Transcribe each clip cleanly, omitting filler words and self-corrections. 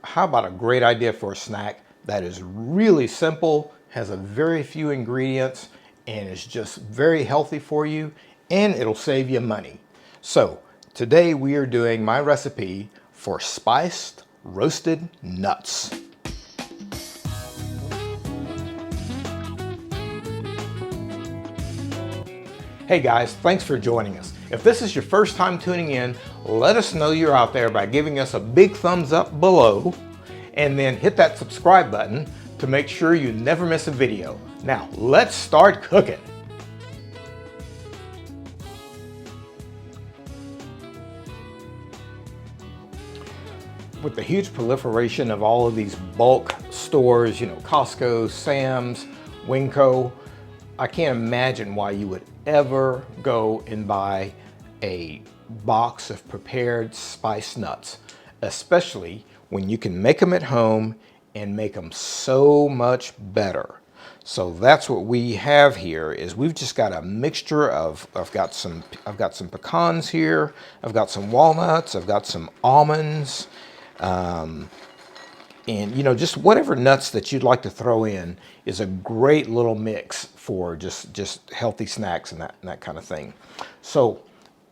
how about a great idea for a snack that is really simple, has a very few ingredients, and is just very healthy for you, and it'll save you money. So today we are doing my recipe for spiced roasted nuts. Hey guys, thanks for joining us. If this is your first time tuning in, let us know you're out there by giving us a big thumbs up below, and then hit that subscribe button to make sure you never miss a video. Now, let's start cooking. With the huge proliferation of all of these bulk stores, Costco, Sam's, Winco, I can't imagine why you would ever go and buy a box of prepared spiced nuts, especially when you can make them at home and make them so much better. So that's what we have here. Is we've just got a mixture of I've got some pecans here, I've got some walnuts, I've got some almonds, and just whatever nuts that you'd like to throw in is a great little mix for just healthy snacks and that kind of thing. So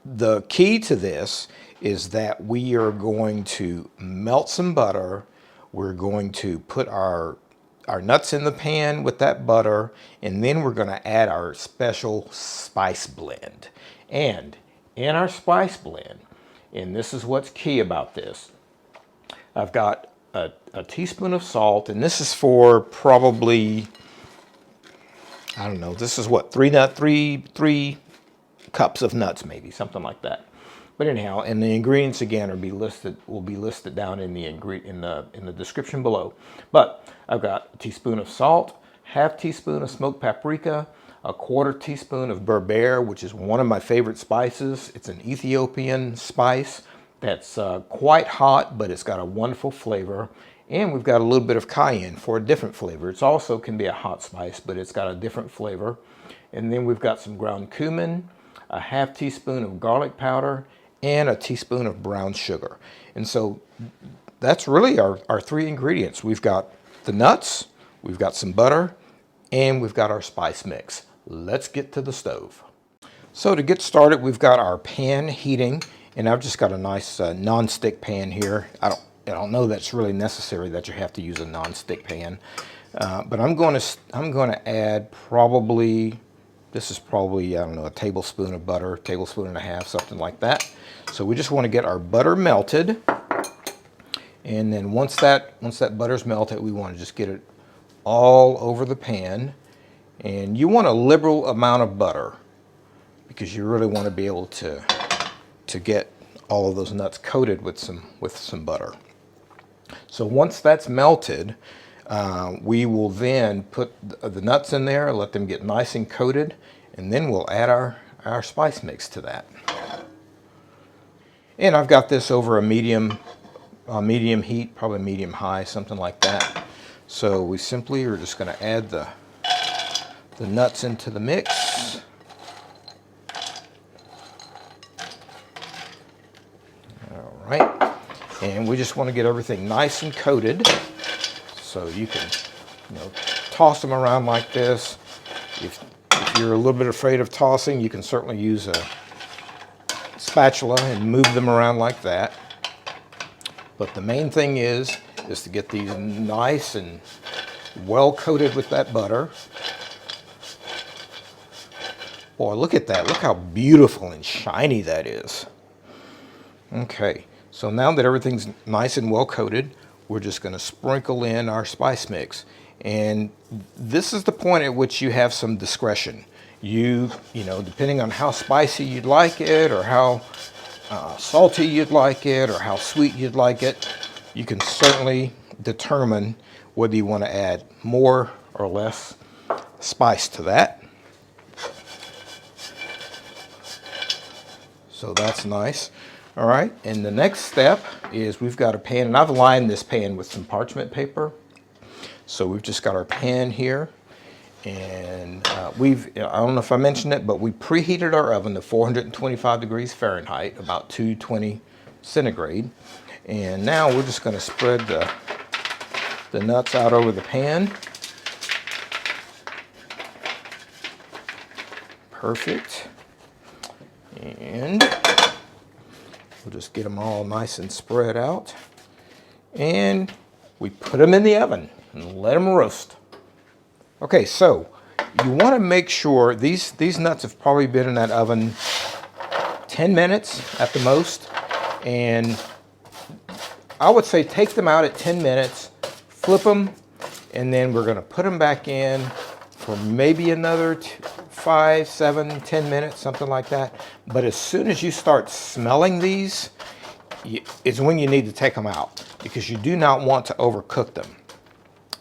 the key to this is that we are going to melt some butter. We're going to put our nuts in the pan with that butter, and then we're going to add our special spice blend. And in our spice blend, and this is what's key about this, I've got a teaspoon of salt, and this is for probably, I don't know, this is what, three cups of nuts, maybe something like that. But anyhow, and the ingredients again will be listed down in the description below. But I've got a teaspoon of salt, half teaspoon of smoked paprika, a quarter teaspoon of Berbere, which is one of my favorite spices. It's an Ethiopian spice that's quite hot, but it's got a wonderful flavor. And we've got a little bit of cayenne for a different flavor. It also can be a hot spice, but it's got a different flavor. And then we've got some ground cumin, a half teaspoon of garlic powder, and a teaspoon of brown sugar. And so that's really our three ingredients. We've got the nuts, we've got some butter, and we've got our spice mix. Let's get to the stove. So to get started, we've got our pan heating. And I've just got a nice non-stick pan here. I don't know that's really necessary that you have to use a non-stick pan, but I'm going to add probably, this is probably, I don't know, a tablespoon of butter, tablespoon and a half, something like that. So we just want to get our butter melted, and then once that butter's melted, we want to just get it all over the pan. And you want a liberal amount of butter because you really want to be able to get all of those nuts coated with some butter. So once that's melted, we will then put the nuts in there, let them get nice and coated, and then we'll add our spice mix to that. And I've got this over a medium heat, probably medium high, something like that. So we simply are just going to add the nuts into the mix. Right, and we just want to get everything nice and coated. So you can, toss them around like this. If you're a little bit afraid of tossing, you can certainly use a spatula and move them around like that. But the main thing is to get these nice and well coated with that butter. Boy, look at that. Look how beautiful and shiny that is. Okay. So now that everything's nice and well coated, we're just going to sprinkle in our spice mix. And this is the point at which you have some discretion. Depending on how spicy you'd like it, or how salty you'd like it, or how sweet you'd like it, you can certainly determine whether you want to add more or less spice to that. So that's nice. All right, and the next step is we've got a pan, and I've lined this pan with some parchment paper. So we've just got our pan here, and I don't know if I mentioned it, but we preheated our oven to 425 degrees Fahrenheit, about 220 centigrade. And now we're just going to spread the nuts out over the pan. Perfect. And we'll just get them all nice and spread out. And we put them in the oven and let them roast. Okay, so you want to make sure these nuts have probably been in that oven 10 minutes at the most. And I would say take them out at 10 minutes, flip them, and then we're going to put them back in for maybe another 5, 7, 10 minutes, something like that. But as soon as you start smelling these, is when you need to take them out, because you do not want to overcook them.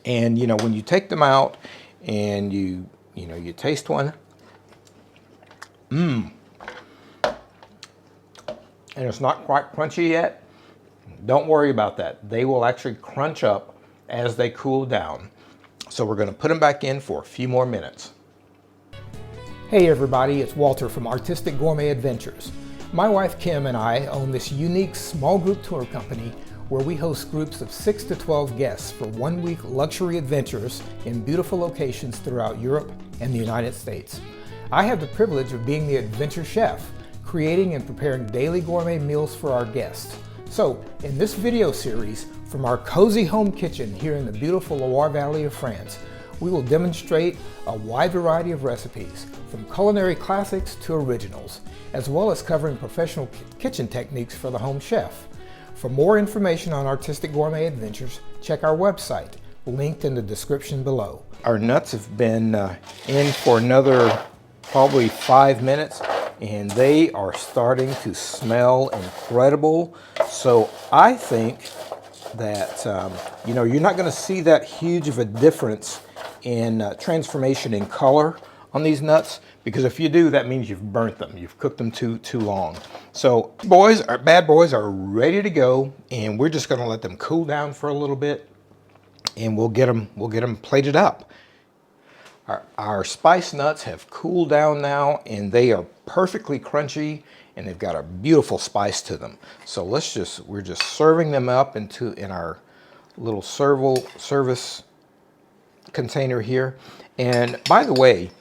And you know, when you take them out and you taste one, and it's not quite crunchy yet, don't worry about that. They will actually crunch up as they cool down. So we're going to put them back in for a few more minutes. Hey everybody, it's Walter from Artistic Gourmet Adventures. My wife Kim and I own this unique small group tour company where we host groups of 6 to 12 guests for 1-week luxury adventures in beautiful locations throughout Europe and the United States. I have the privilege of being the adventure chef, creating and preparing daily gourmet meals for our guests. So, in this video series, from our cozy home kitchen here in the beautiful Loire Valley of France, we will demonstrate a wide variety of recipes, from culinary classics to originals, as well as covering professional kitchen techniques for the home chef. For more information on Artistic Gourmet Adventures, check our website, linked in the description below. Our nuts have been in for another probably 5 minutes, and they are starting to smell incredible. So I think that you know, you're not going to see that huge of a difference in transformation in color on these nuts, because if you do, that means you've burnt them, you've cooked them too long. So our bad boys are ready to go, and we're just going to let them cool down for a little bit, and we'll get them plated up. Our spice nuts have cooled down now, and they are perfectly crunchy, and they've got a beautiful spice to them. So we're just serving them up in our little service container here. And by the way,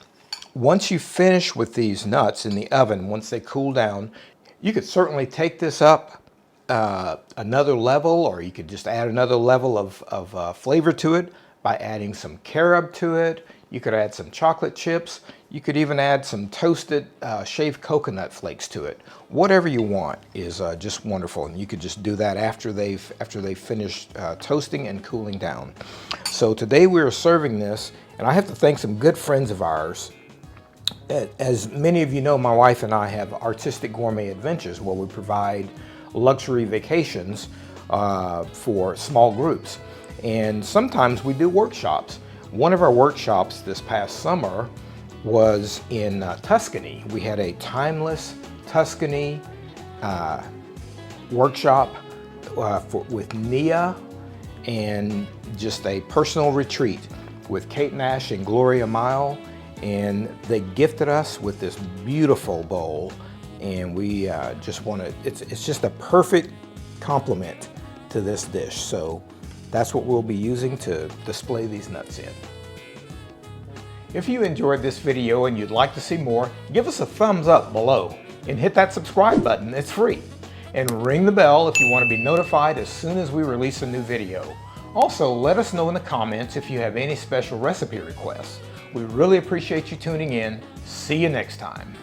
once you finish with these nuts in the oven, once they cool down, you could certainly take this up another level, or you could just add another level of flavor to it by adding some carob to it. You could add some chocolate chips. You could even add some toasted shaved coconut flakes to it. Whatever you want is just wonderful, and you could just do that after they've finished toasting and cooling down. So today we are serving this, and I have to thank some good friends of ours. As many of you know, my wife and I have Artistic Gourmet Adventures, where we provide luxury vacations for small groups, and sometimes we do workshops. One of our workshops this past summer was in Tuscany. We had a timeless Tuscany workshop with Nia, and just a personal retreat with Kate Nash and Gloria Mile, and they gifted us with this beautiful bowl, and we just want to, it's just a perfect complement to this dish. So that's what we'll be using to display these nuts in. If you enjoyed this video and you'd like to see more, give us a thumbs up below and hit that subscribe button, it's free. And ring the bell if you want to be notified as soon as we release a new video. Also, let us know in the comments if you have any special recipe requests. We really appreciate you tuning in. See you next time.